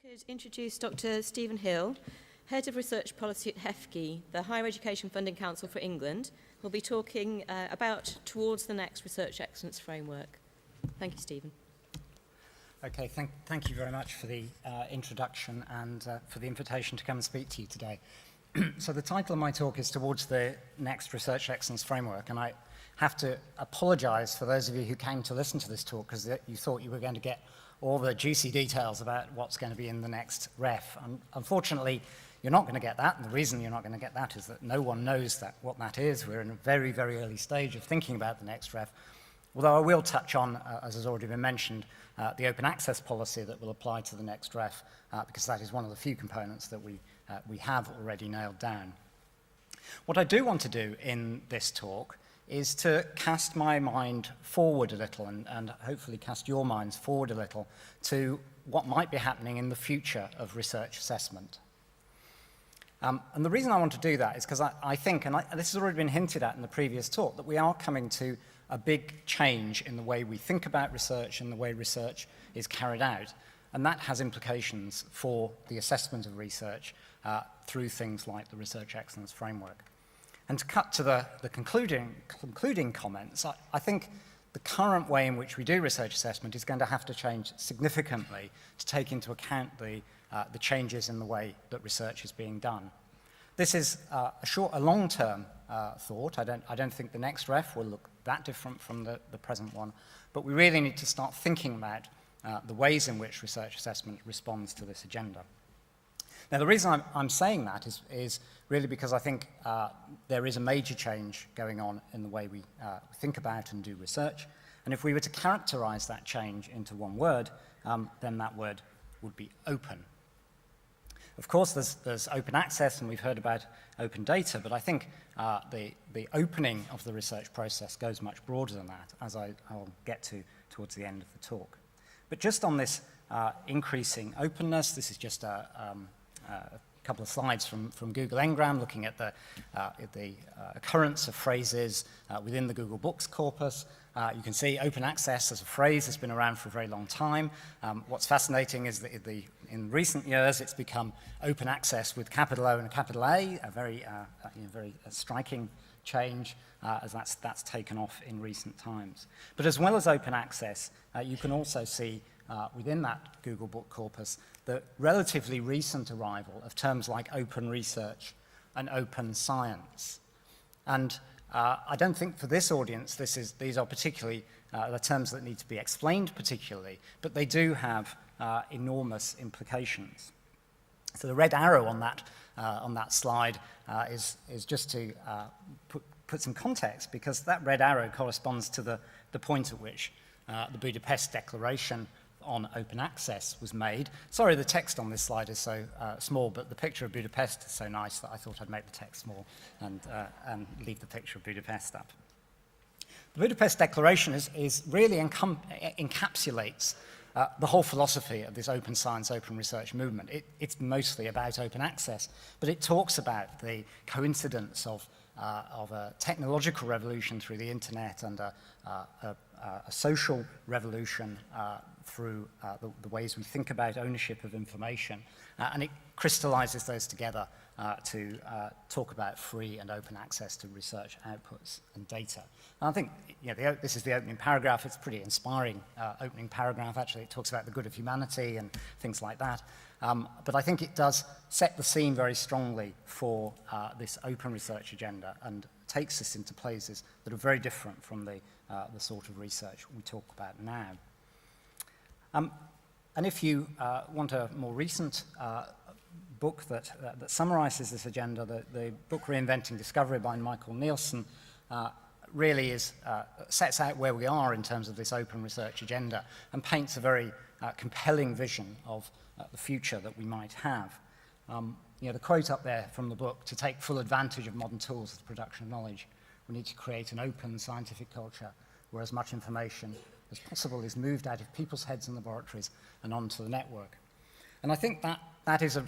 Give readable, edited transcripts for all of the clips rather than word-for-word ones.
could introduce Dr. Stephen Hill, Head of Research Policy at HEFGE, the Higher Education Funding Council for England, who'll be talking about Towards the Next Research Excellence Framework. Thank you, Stephen. Okay, thank you very much for the introduction and for the invitation to come and speak to you today. So the title of my talk is Towards the Next Research Excellence Framework, and I have to apologise for those of you who came to listen to this talk because you thought you were going to get all the juicy details about what's going to be in the next ref. Unfortunately, you're not going to get that, and the reason you're not going to get that is that no one knows what that is. We're in a very, very early stage of thinking about the next ref, although I will touch on, as has already been mentioned, the open access policy that will apply to the next ref, because that is one of the few components that we have already nailed down. What I do want to do in this talk is to cast my mind forward a little and hopefully cast your minds forward a little to what might be happening in the future of research assessment. And the reason I want to do that is because I think, and this has already been hinted at in the previous talk, that we are coming to a big change in the way we think about research and the way research is carried out. And that has implications for the assessment of research through things like the Research Excellence Framework. And to cut to the concluding comments, I think the current way in which we do research assessment is going to have to change significantly to take into account the changes in the way that research is being done. This is a long-term thought. I don't think the next ref will look that different from the present one, but we really need to start thinking about the ways in which research assessment responds to this agenda. Now, the reason I'm saying that is really because I think there is a major change going on in the way we think about and do research. And if we were to characterize that change into one word, then that word would be open. Of course, there's open access, and we've heard about open data, but I think the opening of the research process goes much broader than that, as I'll get to towards the end of the talk. But just on this increasing openness, this is just a couple of slides from Google Ngram looking at the occurrence of phrases within the Google Books corpus. You can see open access as a phrase has been around for a very long time. What's fascinating is that in recent years it's become open access with capital O and a capital A, a very striking change as that's taken off in recent times. But as well as open access, you can also see within that Google Book corpus the relatively recent arrival of terms like open research and open science. And I don't think for this audience these are particularly the terms that need to be explained particularly, but they do have enormous implications. So the red arrow on that slide is just to put some context, because that red arrow corresponds to the point at which the Budapest Declaration on open access was made. Sorry, the text on this slide is so small, but the picture of Budapest is so nice that I thought I'd make the text small and leave the picture of Budapest up. The Budapest Declaration is really encapsulates the whole philosophy of this open science, open research movement. It's mostly about open access, but it talks about the coincidence of a technological revolution through the internet and a social revolution through the ways we think about ownership of information. And it crystallizes those together to talk about free and open access to research outputs and data. And I think this is the opening paragraph. It's a pretty inspiring opening paragraph. Actually, it talks about the good of humanity and things like that. But I think it does set the scene very strongly for this open research agenda and takes us into places that are very different from the sort of research we talk about now. And if you want a more recent book that summarizes this agenda, the book Reinventing Discovery by Michael Nielsen really sets out where we are in terms of this open research agenda and paints a very compelling vision of the future that we might have. The quote up there from the book: to take full advantage of modern tools for the production of knowledge, we need to create an open scientific culture where as much information as possible is moved out of people's heads and laboratories and onto the network. And I think that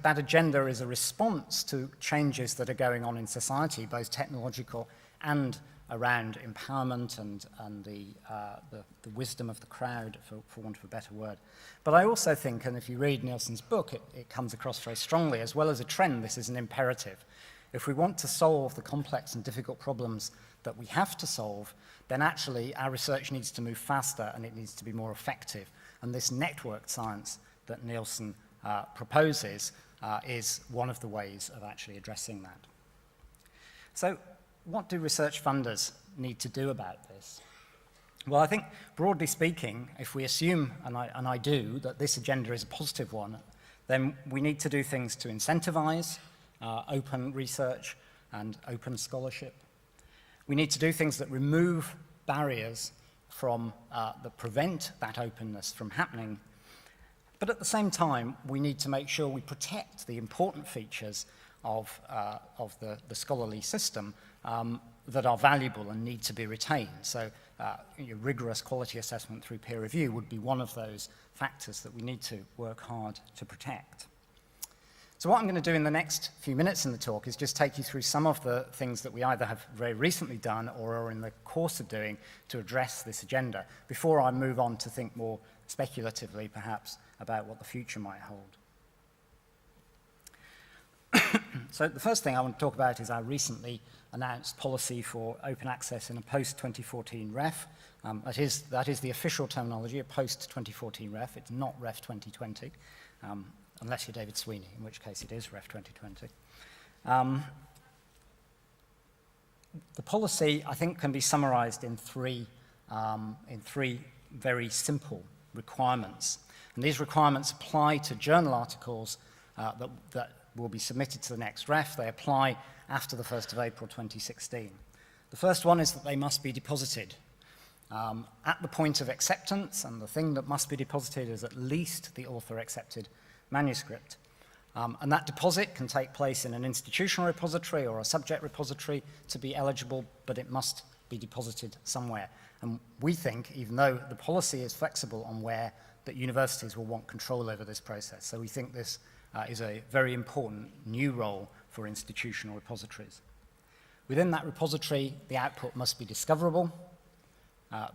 agenda is a response to changes that are going on in society, both technological and around empowerment and the wisdom of the crowd, for want of a better word. But I also think, and if you read Nielsen's book, it comes across very strongly, as well as a trend, this is an imperative. If we want to solve the complex and difficult problems that we have to solve, then actually our research needs to move faster and it needs to be more effective. And this networked science that Nielsen proposes is one of the ways of actually addressing that. So what do research funders need to do about this? Well, I think, broadly speaking, if we assume, and I do, that this agenda is a positive one, then we need to do things to incentivize open research and open scholarship. We need to do things that remove barriers that prevent that openness from happening. But at the same time, we need to make sure we protect the important features of the scholarly system that are valuable and need to be retained. So rigorous quality assessment through peer review would be one of those factors that we need to work hard to protect. So what I'm going to do in the next few minutes in the talk is just take you through some of the things that we either have very recently done or are in the course of doing to address this agenda, before I move on to think more speculatively, perhaps, about what the future might hold. So the first thing I want to talk about is our recently announced policy for open access in a post-2014 REF. That is the official terminology, a post-2014 REF. It's not REF 2020, unless you're David Sweeney, in which case it is REF 2020. The policy, I think, can be summarized in three very simple requirements. And these requirements apply to journal articles that will be submitted to the next REF. They apply after the 1st of April 2016. The first one is that they must be deposited at the point of acceptance, and the thing that must be deposited is at least the author-accepted manuscript. And that deposit can take place in an institutional repository or a subject repository to be eligible, but it must be deposited somewhere. And we think, even though the policy is flexible on where, that universities will want control over this process. So we think this is a very important new role for institutional repositories. Within that repository, the output must be discoverable.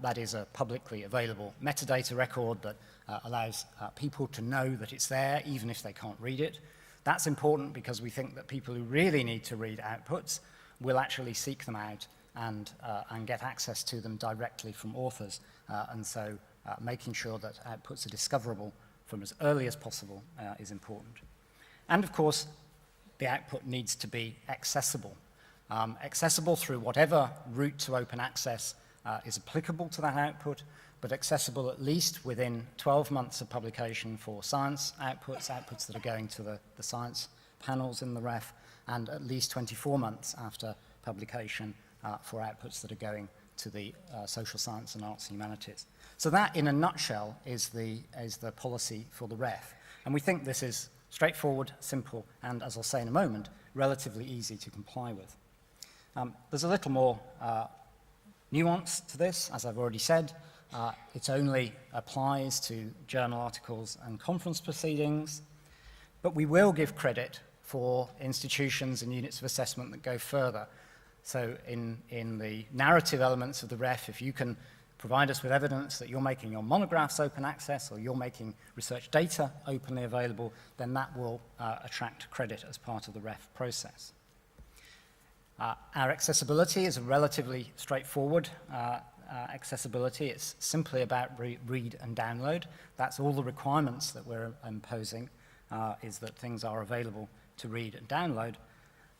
That is a publicly available metadata record that allows people to know that it's there, even if they can't read it. That's important because we think that people who really need to read outputs will actually seek them out and get access to them directly from authors. And so making sure that outputs are discoverable from as early as possible is important. And of course, the output needs to be accessible. Accessible through whatever route to open access is applicable to that output, but accessible at least within 12 months of publication for science outputs that are going to the science panels in the REF, and at least 24 months after publication for outputs that are going to the social science and arts and humanities. So that, in a nutshell, is the policy for the REF. And we think this is straightforward, simple, and, as I'll say in a moment, relatively easy to comply with. There's a little more nuance to this, as I've already said. It only applies to journal articles and conference proceedings, but we will give credit for institutions and units of assessment that go further. So in the narrative elements of the REF, if you can provide us with evidence that you're making your monographs open access or you're making research data openly available, then that will attract credit as part of the REF process. Our accessibility is a relatively straightforward accessibility. It's simply about read and download. That's all the requirements that we're imposing, is that things are available to read and download.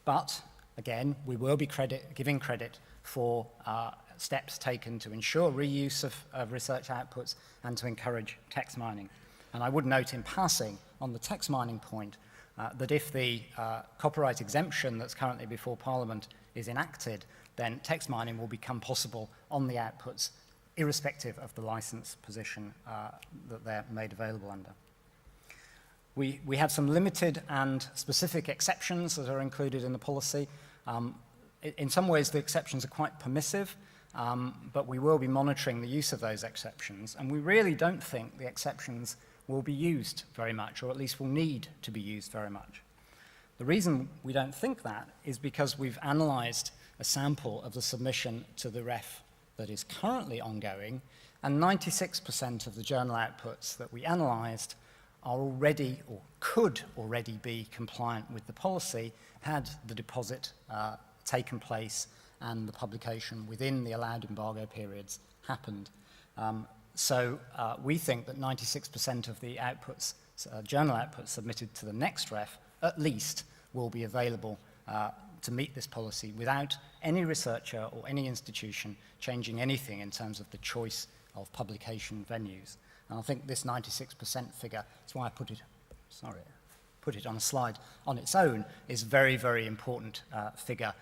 But again, we will be giving credit for steps taken to ensure reuse of research outputs and to encourage text mining. And I would note in passing on the text mining point that if the copyright exemption that's currently before Parliament is enacted, then text mining will become possible on the outputs, irrespective of the license position that they're made available under. We have some limited and specific exceptions that are included in the policy. In some ways, the exceptions are quite permissive, but we will be monitoring the use of those exceptions, and we really don't think the exceptions will be used very much, or at least will need to be used very much. The reason we don't think that is because we've analysed a sample of the submission to the REF that is currently ongoing, and 96% of the journal outputs that we analysed are already or could already be compliant with the policy had the deposit taken place and the publication within the allowed embargo periods happened. So we think that 96% of the outputs, journal outputs submitted to the next REF at least will be available to meet this policy without any researcher or any institution changing anything in terms of the choice of publication venues. And I think this 96% figure, that's why I put it on a slide on its own, is a very, very important figure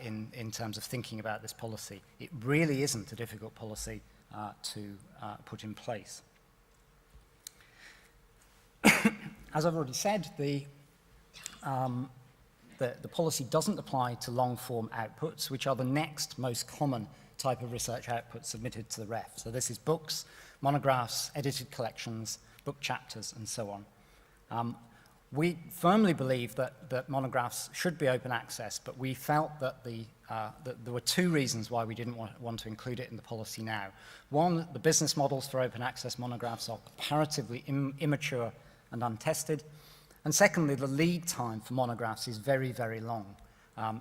in terms of thinking about this policy. It really isn't a difficult policy to put in place. As I've already said, the policy doesn't apply to long-form outputs, which are the next most common type of research output submitted to the REF. So this is books, monographs, edited collections, book chapters, and so on. We firmly believe that monographs should be open access, but we felt that that there were two reasons why we didn't want to include it in the policy now. One, the business models for open access monographs are comparatively immature and untested. And secondly, the lead time for monographs is very, very long,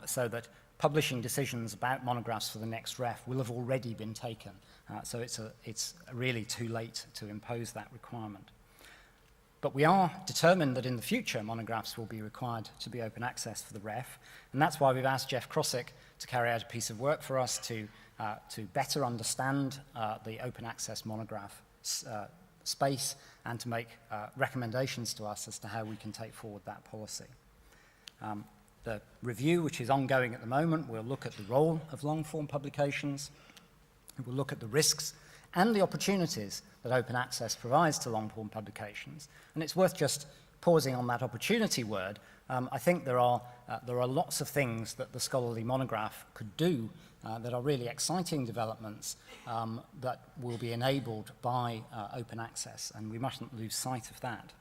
so that publishing decisions about monographs for the next REF will have already been taken. So it's really too late to impose that requirement. But we are determined that in the future, monographs will be required to be open access for the REF, and that's why we've asked Jeff Crossick to carry out a piece of work for us to better understand the open access monograph space and to make recommendations to us as to how we can take forward that policy. The review, which is ongoing at the moment, will look at the role of long-form publications. It will look at the risks and the opportunities that open access provides to long-form publications. And it's worth just pausing on that opportunity word. I think there are lots of things that the scholarly monograph could do that are really exciting developments that will be enabled by open access, and we mustn't lose sight of that.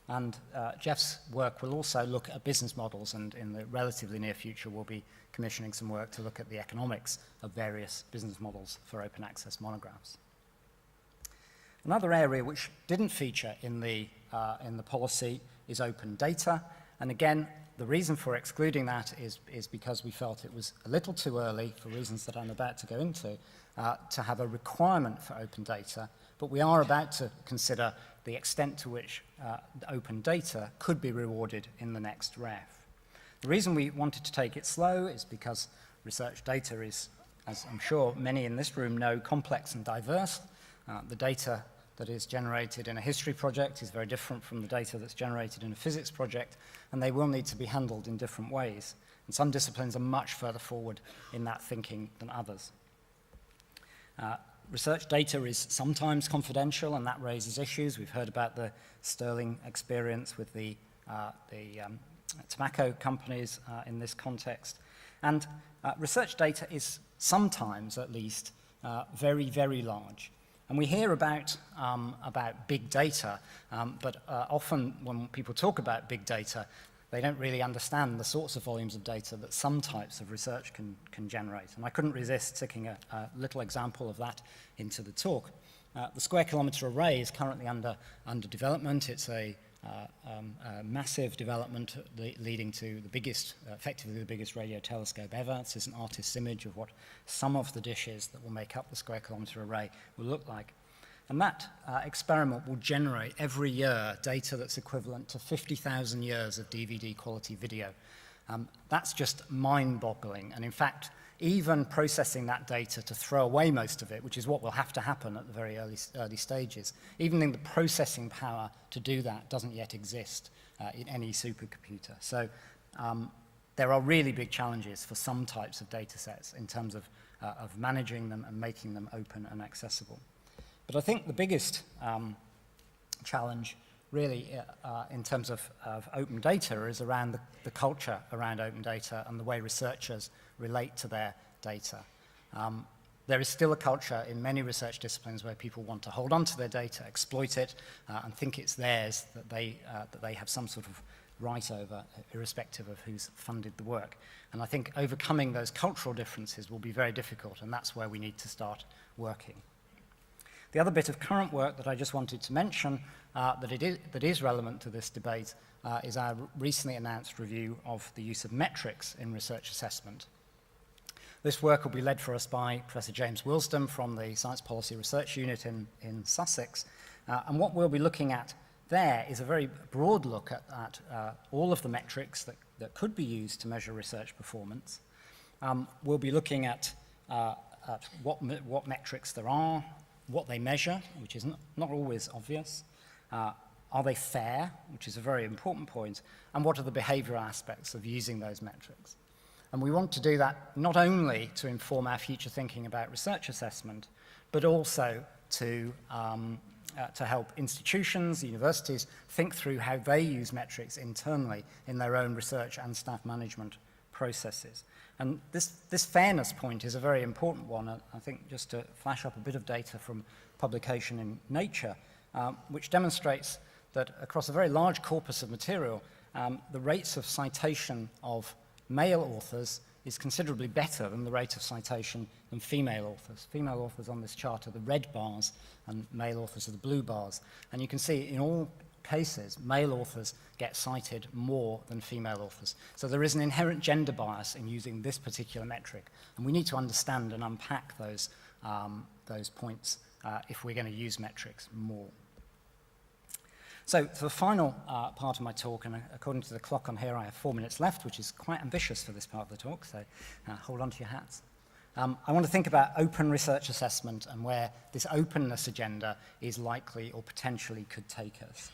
And Jeff's work will also look at business models, and in the relatively near future we'll be commissioning some work to look at the economics of various business models for open access monographs. Another area which didn't feature in the policy is open data, and again, the reason for excluding that is because we felt it was a little too early, for reasons that I'm about to go into, to have a requirement for open data, but we are about to consider the extent to which open data could be rewarded in the next REF. The reason we wanted to take it slow is because research data is, as I'm sure many in this room know, complex and diverse. The data that is generated in a history project is very different from the data that's generated in a physics project, and they will need to be handled in different ways. And some disciplines are much further forward in that thinking than others. Research data is sometimes confidential, and that raises issues. We've heard about the sterling experience with the tobacco companies in this context. And research data is sometimes, at least, very, very large. And we hear about big data, but often when people talk about big data, they don't really understand the sorts of volumes of data that some types of research can generate. And I couldn't resist sticking a little example of that into the talk. The square kilometre array is currently under development. It's a massive development leading to the biggest, effectively the biggest radio telescope ever. This is an artist's image of what some of the dishes that will make up the square kilometre array will look like. And that experiment will generate every year data that's equivalent to 50,000 years of DVD quality video. That's just mind-boggling. And in fact, even processing that data to throw away most of it, which is what will have to happen at the very early stages, even in the processing power to do that doesn't yet exist in any supercomputer. So there are really big challenges for some types of data sets in terms of managing them and making them open and accessible. But I think the biggest challenge really in terms of open data is around the culture around open data and the way researchers relate to their data. There is still a culture in many research disciplines where people want to hold on to their data, exploit it, and think it's theirs, that they have some sort of right over, irrespective of who's funded the work. And I think overcoming those cultural differences will be very difficult, and that's where we need to start working. The other bit of current work that I just wanted to mention that is relevant to this debate is our recently announced review of the use of metrics in research assessment. This work will be led for us by Professor James Wilsdom from the Science Policy Research Unit in Sussex. And what we'll be looking at there is a very broad look at all of the metrics that could be used to measure research performance. We'll be looking at what metrics there are, what they measure, which is not always obvious. Are they fair, which is a very important point, and what are the behavioral aspects of using those metrics? And we want to do that not only to inform our future thinking about research assessment, but also to help institutions, universities, think through how they use metrics internally in their own research and staff management processes. And this fairness point is a very important one. I think just to flash up a bit of data from publication in Nature, which demonstrates that across a very large corpus of material, the rates of citation of male authors is considerably better than the rate of citation than female authors. Female authors on this chart are the red bars, and male authors are the blue bars. And you can see in all cases, male authors get cited more than female authors. So there is an inherent gender bias in using this particular metric, and we need to understand and unpack those points if we're going to use metrics more. So for the final part of my talk, and according to the clock on here, I have 4 minutes left, which is quite ambitious for this part of the talk, so hold on to your hats. I want to think about open research assessment and where this openness agenda is likely or potentially could take us.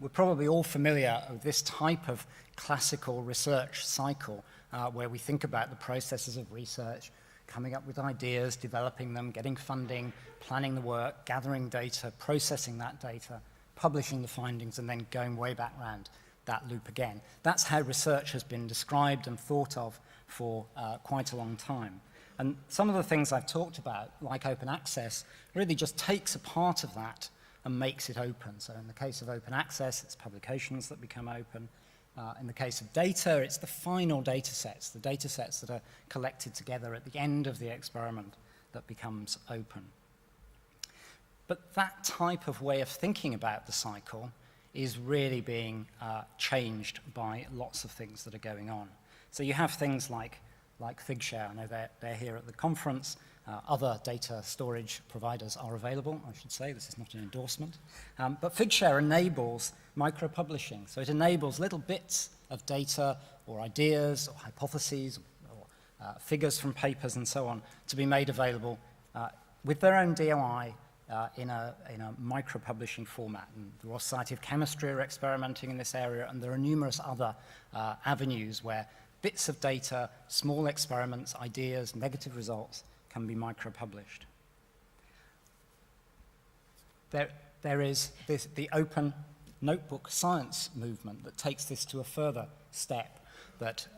We're probably all familiar with this type of classical research cycle where we think about the processes of research, coming up with ideas, developing them, getting funding, planning the work, gathering data, processing that data, publishing the findings, and then going way back round that loop again. That's how research has been described and thought of for quite a long time. And some of the things I've talked about, like open access, really just takes a part of that and makes it open. So in the case of open access, it's publications that become open. In the case of data, it's the final data sets, the data sets that are collected together at the end of the experiment that becomes open. But that type of way of thinking about the cycle is really being changed by lots of things that are going on. So you have things like Figshare. I know they're here at the conference. Other data storage providers are available, I should say. This is not an endorsement. But Figshare enables micro-publishing. So it enables little bits of data or ideas or hypotheses or figures from papers and so on to be made available with their own DOI in a micro-publishing format. And the Royal Society of Chemistry are experimenting in this area, and there are numerous other avenues where bits of data, small experiments, ideas, negative results can be micro-published. There is the open notebook science movement that takes this to a further step, that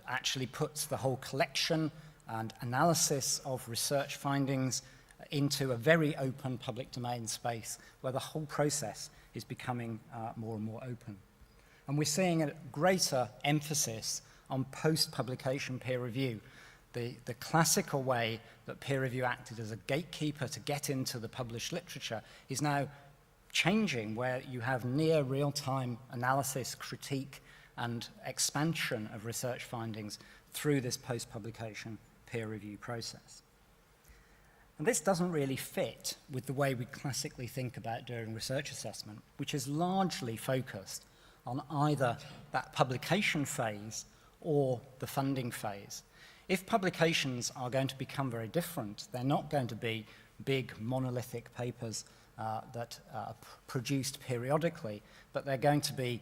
actually puts the whole collection and analysis of research findings into a very open public domain space where the whole process is becoming more and more open. And we're seeing a greater emphasis on post-publication peer review. The classical way that peer review acted as a gatekeeper to get into the published literature is now changing, where you have near real-time analysis, critique, and expansion of research findings through this post-publication peer review process. And this doesn't really fit with the way we classically think about doing research assessment, which is largely focused on either that publication phase or the funding phase. If publications are going to become very different, they're not going to be big monolithic papers that are produced periodically, but they're going to be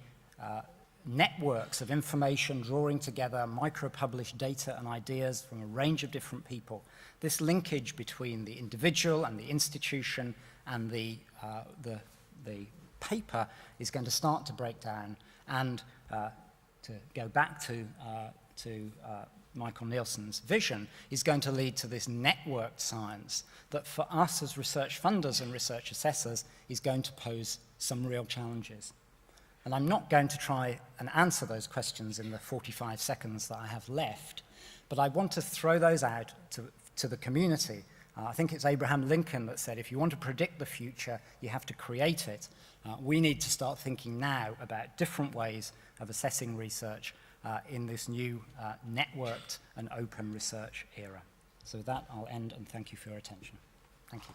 networks of information drawing together micro-published data and ideas from a range of different people. This linkage between the individual and the institution and the paper is going to start to break down. And to go back to Michael Nielsen's vision, is going to lead to this networked science that for us as research funders and research assessors is going to pose some real challenges. And I'm not going to try and answer those questions in the 45 seconds that I have left, but I want to throw those out to the community. I think it's Abraham Lincoln that said, if you want to predict the future, you have to create it. We need to start thinking now about different ways of assessing research in this new networked and open research era. So with that, I'll end and thank you for your attention. Thank you.